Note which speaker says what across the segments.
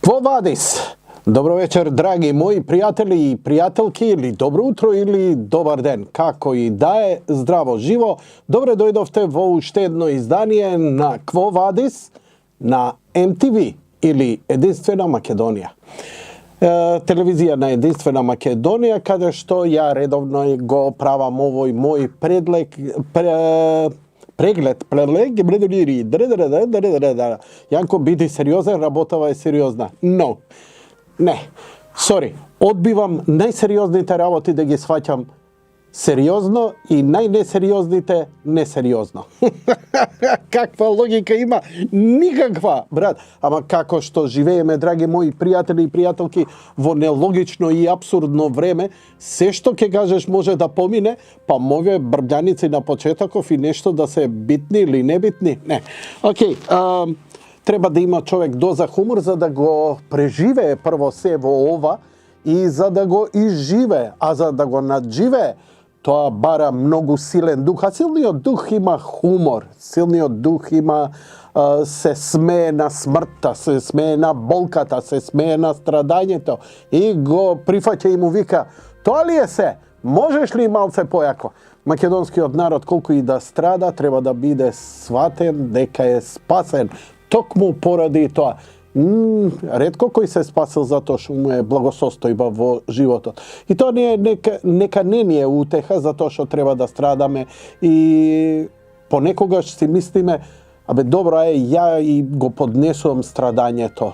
Speaker 1: Quo vadis? Dobro večer, dragi moji prijatelji i prijateljki, ili dobro utro ili dobar den. Kako i da je zdravo živo, dobro dojdovte v ovo štedno izdanje na Quo vadis na MTV ili Jedinstvena Makedonija. Televizija na Jedinstvena Makedonija, kada što ja redovno go pravam ovoj moj pregled, Janko, biti seriozan, работава je seriozna. No, ne, sorry, odbivam najserioznite работи да ги сваќам seriozno i najneseriozните neseriozno. Kakva logika ima? Nikakva, brat. Ама како што живееме, драги мои пријатели и пријателки, во нелогично и апсурдно време, се што ќе кажеш може да помине, па може брбљаници на почетоков и нешто да се битни или небитни. Не. Океј, треба да има човек доза хумор за да го преживее прво се во ова и за да го изживее, а за да го надживее, тоа бара многу силен дух, а силниот дух има хумор, силниот дух има се смее на смртта, се смее на болката, се смее на страдањето и го прифаќа и му вика: тоа ли е се? Можеш ли малце појако? Македонскиот народ, колку и да страда, треба да биде сватен дека е спасен токму поради тоа. Ретко кој се спасил затоа што му е благосостојба во животот. И тоа не е нека не ни е утеха затоа што треба да страдаме и понекогаш си мислиме: абе добро е, ја и го поднесувам страдањето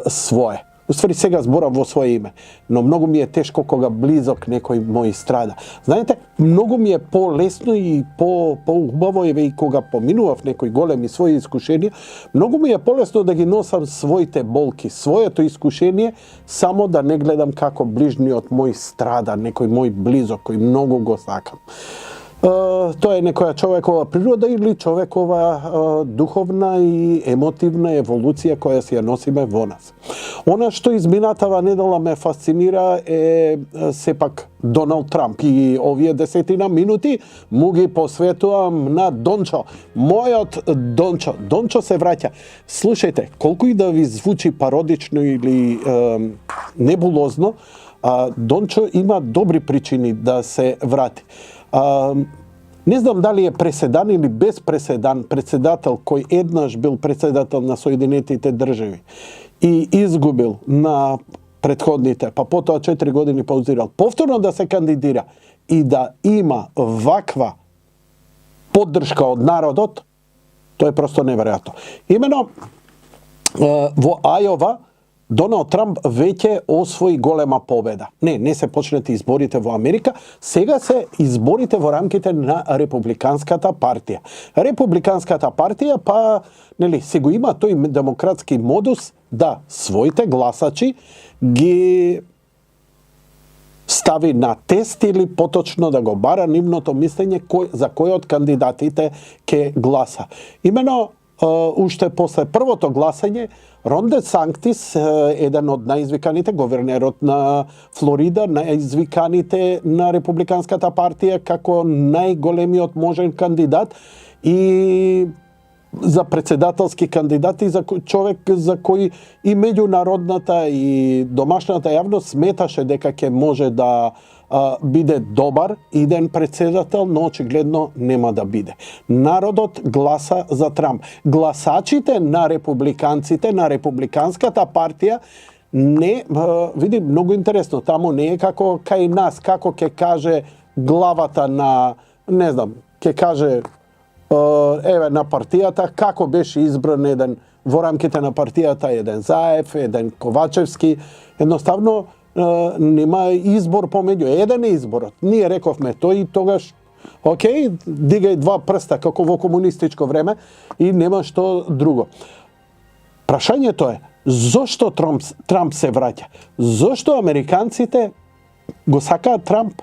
Speaker 1: свое. Уствари сега зборам во своје име, но многу ми е тешко кога близок некој мој страда. Знаете, многу ми е полесно и поубаво е и кога поминував некои големи своји искушенија, многу ми е полесно да ги носам своите болки, своето искушение, само да не гледам како ближниот мој страда, некој мој близок кој многу го сакам. Тоа е некоја човекова природа или човекова духовна и емотивна еволуција која си ја носиме во нас. Она што изминатава недела ме фасцинира е сепак Доналд Трамп и овие 10 минути му ги посветувам на Дончо. Мојот Дончо. Дончо се враќа. Слушајте, колку и да ви звучи пародично или небулозно, Дончо има добри причини да се врати. Не знам дали е преседан или без преседан председател кој еднаш бил председател на Соединетите држави и изгубил на претходните, па потоа 4 години паузирал, повторно да се кандидира и да има ваква поддршка од народот, тоа е просто неверојатно. Имено во Ајова Доналд Трамп веќе освои голема победа. Не се почнати изборите во Америка, сега се изборите во рамките на Републиканската партија. Републиканската партија, па, се го има тој демократски модус да своите гласачи ги стави на тест или поточно да го бара нивното мислење за кој од кандидатите ќе гласа. Имено, уште после првото гласање, Рон Де Сантис, еден од најизвиканите, говернерот на Флорида, најизвиканите на Републиканската партија како најголемиот можен кандидат и за председателски кандидат и за човек за кој и меѓународната и домашната јавност сметаше дека ќе може да биде добар иден председател, но очигледно нема да биде. Народот гласа за Трамп. Гласачите на републиканците, на Републиканската партија, не, види, многу интересно, таму не е како кај нас, како ќе каже главата на, не знам, ќе каже еве на партијата, како беше избран еден во рамките на партијата, еден Заев, еден Ковачевски, едноставно нема избор помеѓу. Еден е изборот. Ние рековме тој и тогаш, окей, дигај два прста како во комунистичко време и нема што друго. Прашањето е, зошто Трамп се враќа? Зошто американците го сакаат Трамп?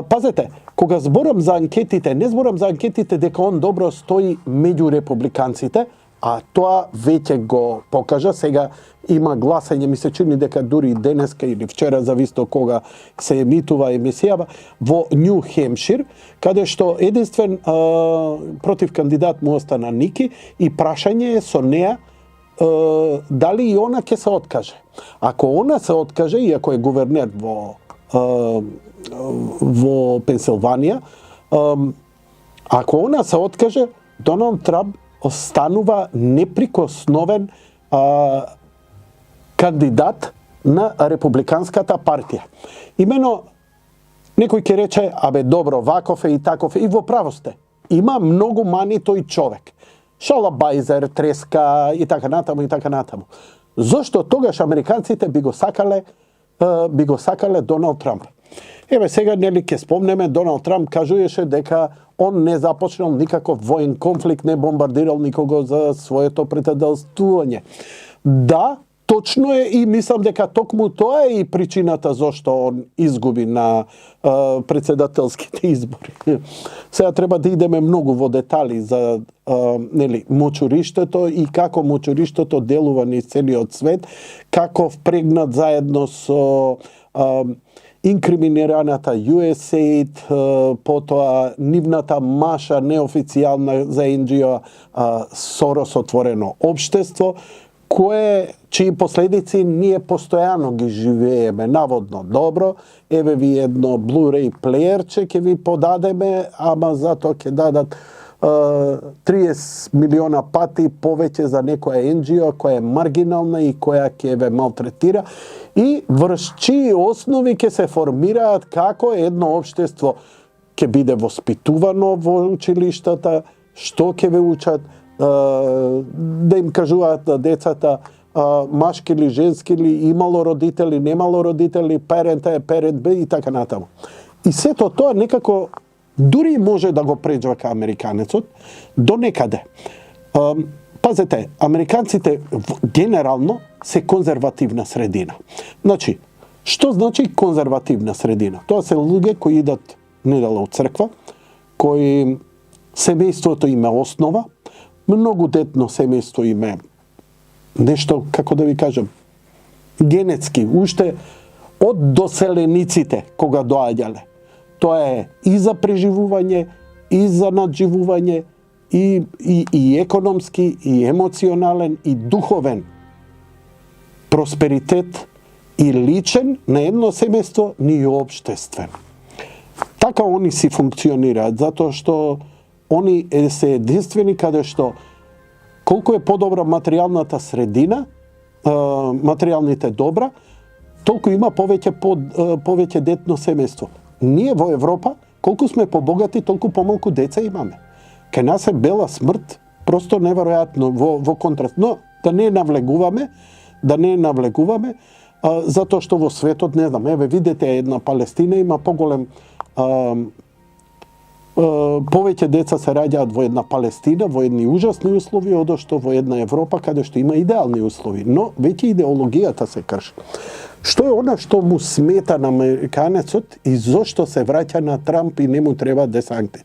Speaker 1: Пазете, кога зборам за анкетите, не зборам за анкетите дека он добро стои меѓу републиканците, а тоа веќе го покажа. Сега има гласање, ми се чини дека дури денеска или вчера, зависто кога се емитува емисијава, во Нью Хемшир, каде што единствен против кандидат му остана Ники и прашање е со неа дали и она ќе се откаже. Ако она се откаже, и ако е гувернер во Пенсилванија, ако она се откаже, Доналд Трамп останува неприкосновен кандидат на Републиканската партија. Имено, некој ќе рече, абе добро, ваков е и таков е, и во право сте. Има многу мани тој човек. Шалабајзер, треска и така натаму и така натаму. Зошто тогаш американците би го сакале Доналд Трамп? Еве сега нели ќе спомнеме, Доналд Трамп кажуваше дека он не започнал никаков воен конфликт, не бомбардирал никого за своето председателствување. Да, точно е, и мислам дека токму тоа е и причината зошто он изгуби на председателските избори. Сега треба да идеме многу во детали за мочуриштето и како мочуриштето делува низ целиот свет, како впрегнат заедно со инкриминираната USAID, потоа нивната маша неофицијална за NGO Сорос отворено општество, чии последици ние постојано ги живееме наводно добро. Еве ви едно Blu-ray плеерче ќе ви подадеме, ама затоа ќе дадат 30 милиона пати повеќе за некоја NGO која е маргинална и која ќе ве малтретира, и врз чии основи ќе се формираат како едно општество ќе биде воспитувано во училиштата, што ќе ве учат, да им кажуваат на децата машки или женски или имало родители, немало родители, парент е, парент бе и така натаму. И сето тоа некако дури може да го преџва ка американецот до некаде. Пазете, американците генерално се конзервативна средина. Значи, што значи конзервативна средина? Тоа се луѓе кои идат недела од црква, кои семејството им е основа, многу детно семејство им е нешто, како да ви кажам, генетски, уште од доселениците кога доаѓале. Тоа е и за преживување, и за надживување, и економски, и емоционален, и духовен просперитет, и личен на едно семејство, ни општествен. Така они си функционираат, затоа што они се единствени каде што колку е подобра материјалната средина, материјалните добра, толку има повеќе детно семејство. Ние во Европа, колку сме побогати, толку помалку деца имаме. Кај нас е бела смрт, просто неверојатно во контраст. Но да не навлегуваме, затоа што во светот, не знам, еве видете една Палестина има поголем повеќе деца се раѓаат во една Палестина, во едни ужасни услови, одошто во една Европа каде што има идеални услови, но веќе идеологијата се крши. Што е она што му смета на американецот и зошто се враќа на Трамп и не му треба десанкти?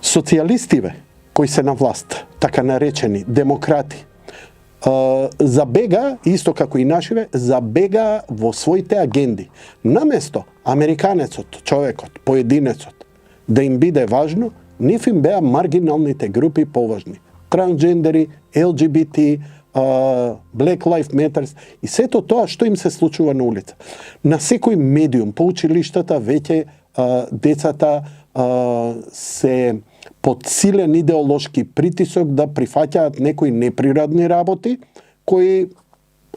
Speaker 1: Социјалистиве кои се на власт, така наречени демократи, забега, исто како и нашиве, забега во своите агенди. Наместо американецот, човекот, поединецот, да им биде важно, нив им беа маргиналните групи поважни. Трансджендери, LGBT, Black Lives Matters и сето тоа што им се случува на улица. На секој медиум, по училиштата, веќе децата се под силен идеолошки притисок да прифаќаат некои неприродни работи, кои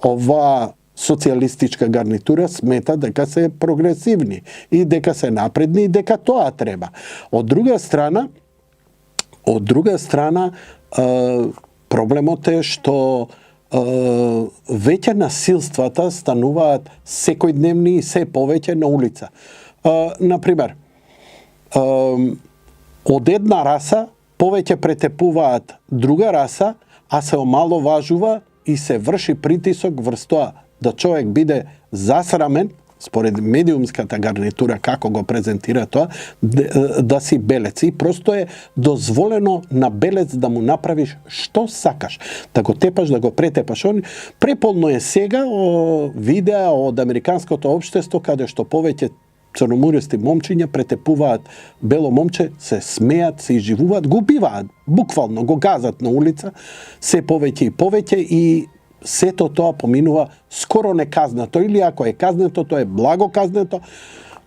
Speaker 1: оваа социјалистичка гарнитура смета дека се прогресивни и дека се напредни и дека тоа треба. Од друга страна, проблемот е што веќе насилствата стануваат секојдневни и се повеќе на улица. Например, од една раса повеќе претепуваат друга раса, а се омаловажува и се врши притисок врз тоа да човек биде засрамен, според медиумската гарнитура како го презентира тоа, да си белец. И просто е дозволено на белец да му направиш што сакаш. Да го тепаш, да го претепаш. Преполно е сега видеа од американското општество каде што повеќе црномористи момчиња претепуваат бело момче, се смеат, се изживуваат, го убиваат, буквално го газат на улица, се повеќе и повеќе и сето тоа поминува скоро неказнато, или ако е казнето, тоа е благо казнето.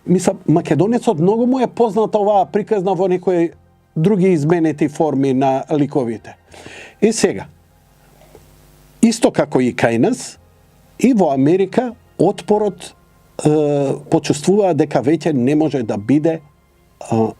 Speaker 1: Мислам, македонецот многу му е позната оваа приказна во некои други изменети форми на ликовите. И сега, исто како и кај нас, и во Америка отпорот почувствуваа дека веќе не може да биде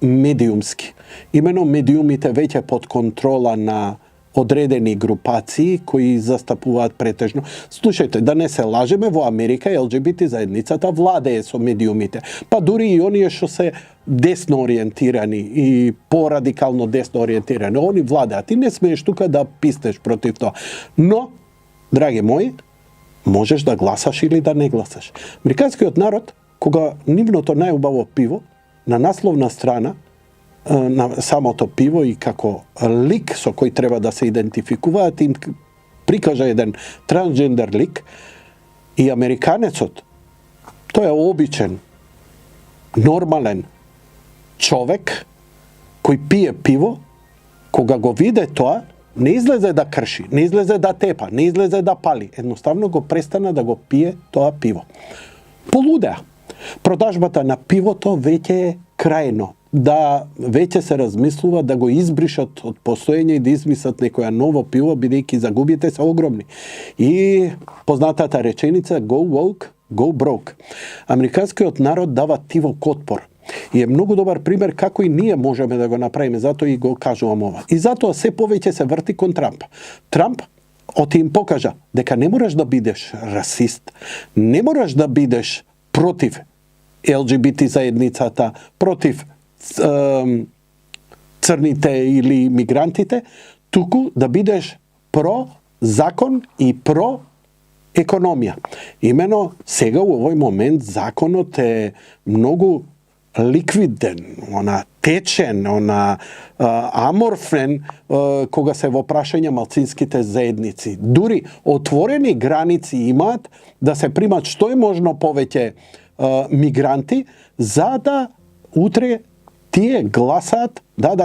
Speaker 1: медиумски. Имено медиумите веќе под контрола на одредени групации кои застапуваат претежно. Слушајте, да не се лажеме, во Америка ЛГБТ заедницата владее со медиумите. Па дури и оние што се десно ориентирани и порадикално десно ориентирани, они владеат и не смееш тука да писнеш против тоа. Но, драги мои, можеш да гласаш или да не гласаш. Американскиот народ, кога нивното најубаво пиво, на насловна страна на самото пиво и како лик со кој треба да се идентификуваат, им прикажа еден трансджендер лик и американецот, тој е обичен, нормален човек кој пие пиво, кога го виде тоа, не излезе да крши, не излезе да тепа, не излезе да пали, едноставно го престана да го пие тоа пиво. Полудеа. Продажбата на пивото веќе е крајно. Да веќе се размислува да го избришат од постоење и да измислат некоја ново пиво, бидејќи загубите се огромни. И познатата реченица go woke, go broke. Американскиот народ дава тивок отпор. И е многу добар пример како и ние можеме да го направиме, затоа и го кажувам ова. И затоа се повеќе се врти кон Трамп. Трамп им покажа дека не мораш да бидеш расист, не мораш да бидеш против ЛГБТ заедницата, против црните или мигрантите, туку да бидеш про закон и про економија. Имено сега во овој момент законот е многу ликвиден, течен, аморфен кога се во прашање малцинските заедници. Дури отворени граници имаат да се примат што е можно повеќе мигранти, за да утре тие гласаат,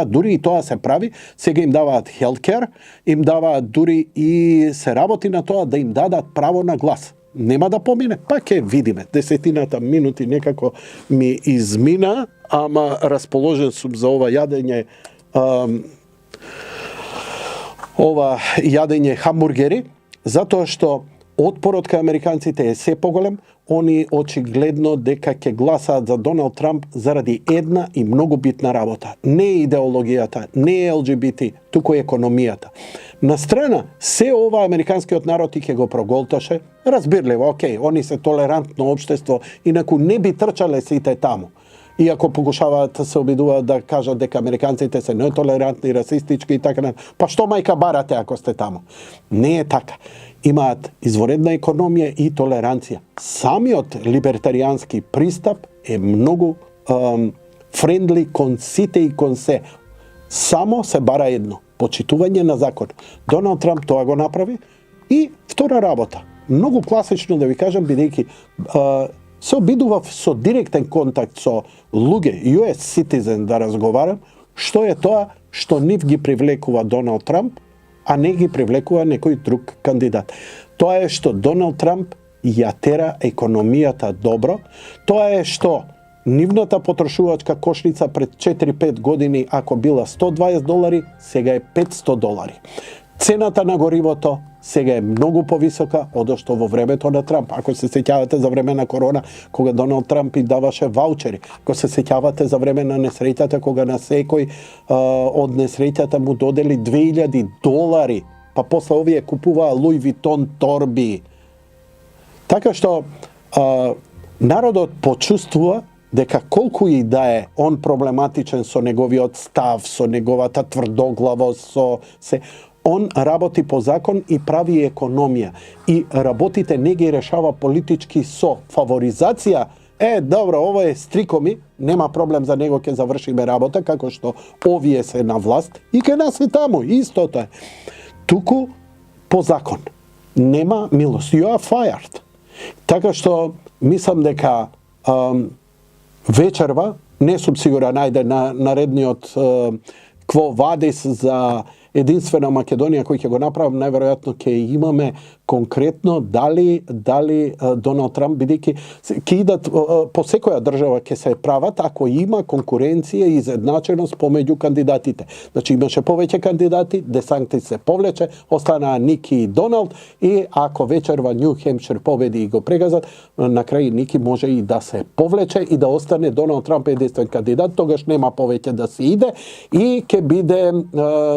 Speaker 1: дури и тоа се прави, сега им даваат healthcare, им даваат дури и се работи на тоа да им дадат право на глас. Нема да помине, па ќе видиме. 10 минути некако ми измина, ама расположен сум за ова јадење хамбургери, затоа што отпорот кај американците е се поголем, они очигледно дека ќе гласаат за Доналд Трамп заради една и многу битна работа. Не е идеологијата, не е ЛГБТ, туку економијата. На страна, се ова американскиот народ и ќе го проголташе, разбирливо, окей, они се толерантно општество, инаку не би трчале сите таму. Иако покушаваат се обидуваат да кажат дека американците се нетолерантни, расистички и така, па што мајка барате ако сте таму? Не е така. Имаат изворедна економија и толеранција. Самиот либертаријански пристап е многу френдли кон сите и кон се. Само се бара едно, почитување на закон. Доналд Трамп тоа го направи. И втора работа, многу класично да ви кажам, бидејќи се обидував со директен контакт со луѓе, US citizen да разговарам, што е тоа што нив ги привлекува Доналд Трамп, а не ги привлекува некој друг кандидат. Тоа е што Доналд Трамп ја тера економијата добро, тоа е што нивната потрошувачка кошница пред 4-5 години, ако била $120, сега е $500. Цената на горивото сега е многу повисока од што во времето на Трамп. Ако се сеќавате за време на корона, кога Доналд Трамп и даваше ваучери, ако се сеќавате за време на несреќата, кога на секој од несреќата му додели $2000, па после овие купуваа Луи Витон торби. Така што народот почувствува дека колку и да е он проблематичен со неговиот став, со неговата тврдоглавост, со се, он работи по закон и прави економија. И работите не ги решава политички со фаворизација. Добро, ова е стрикоми, нема проблем, за него ќе завршиме работа, како што овие се на власт и ке нас е таму, истото е. Туку по закон. Нема милост. You are fired. Така што мислам дека вечерва, не сум сигурен, ајде на наредниот Quo Vadis за единствена Македонија кој ќе го направам, најверојатно ќе имаме конкретно дали Доналд Трамп, бидејќи ќе идат по секоја држава ќе се прават ако има конкуренција и изедначеност помеѓу кандидатите. Значи имаше повеќе кандидати, Десантис се повлече, останаа Ники и Доналд, и ако вечерва Нью Хемпшир победи и го прегазат, на крај Ники може и да се повлече и да остане Доналд Трамп единствен кандидат, тогаш нема повеќе да се иде и ќе биде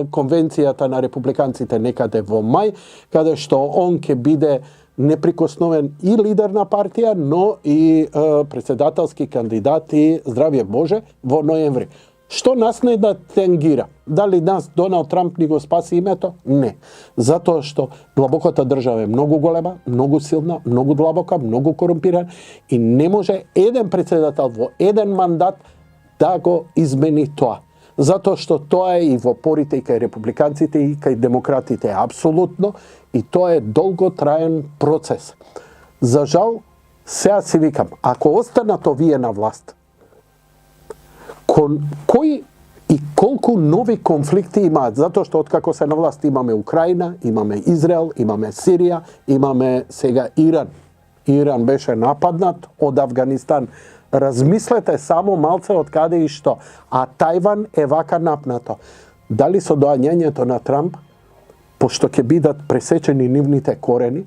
Speaker 1: конвенцијата на републиканците некаде во мај, каде што он ќе биде неприкосновен и лидер на партија, но и председателски кандидат и здравје Боже во ноември. Што нас не да тенгира? Дали нас Доналд Трамп ни го спаси името? Не. Затоа што длабоката држава е многу голема, многу силна, многу длабока, многу корумпирана и не може еден председател во еден мандат да го измени тоа. Затоа што тоа е и во порите и кај републиканците и кај демократите апсолутно, и тоа е долготраен процес. За жал, сега си викам, ако останат овие на власт, кој и колку нови конфликти имаат, затоа што откако се на власт имаме Украина, имаме Израел, имаме Сирија, имаме сега Иран. Иран беше нападнат од Авганистан. Размислете само малце од каде и што. А Тајван е вака напнато. Дали со доаѓањето на Трамп, пошто ќе бидат пресечени нивните корени,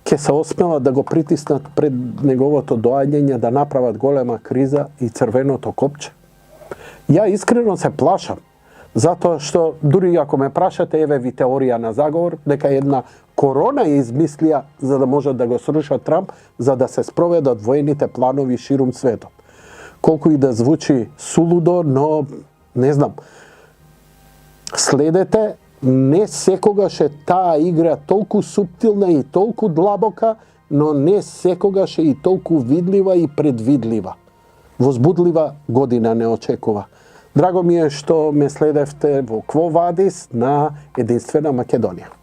Speaker 1: ќе се осмелат да го притиснат пред неговото доаѓање да направат голема криза и црвеното копче? Ја искрено се плашам, затоа што дури ако ме прашате, еве ви теорија на заговор, дека една корона ја измислија за да можат да го срушат Трамп, за да се спроведат воените планови ширум светот. Колку и да звучи сулудо, но не знам. Следете, не секогаш е таа игра толку суптилна и толку длабока, но не секогаш е и толку видлива и предвидлива. Возбудлива година не очекува. Драго ми е што ме следевте во Quo Vadis на Единствена Македонија.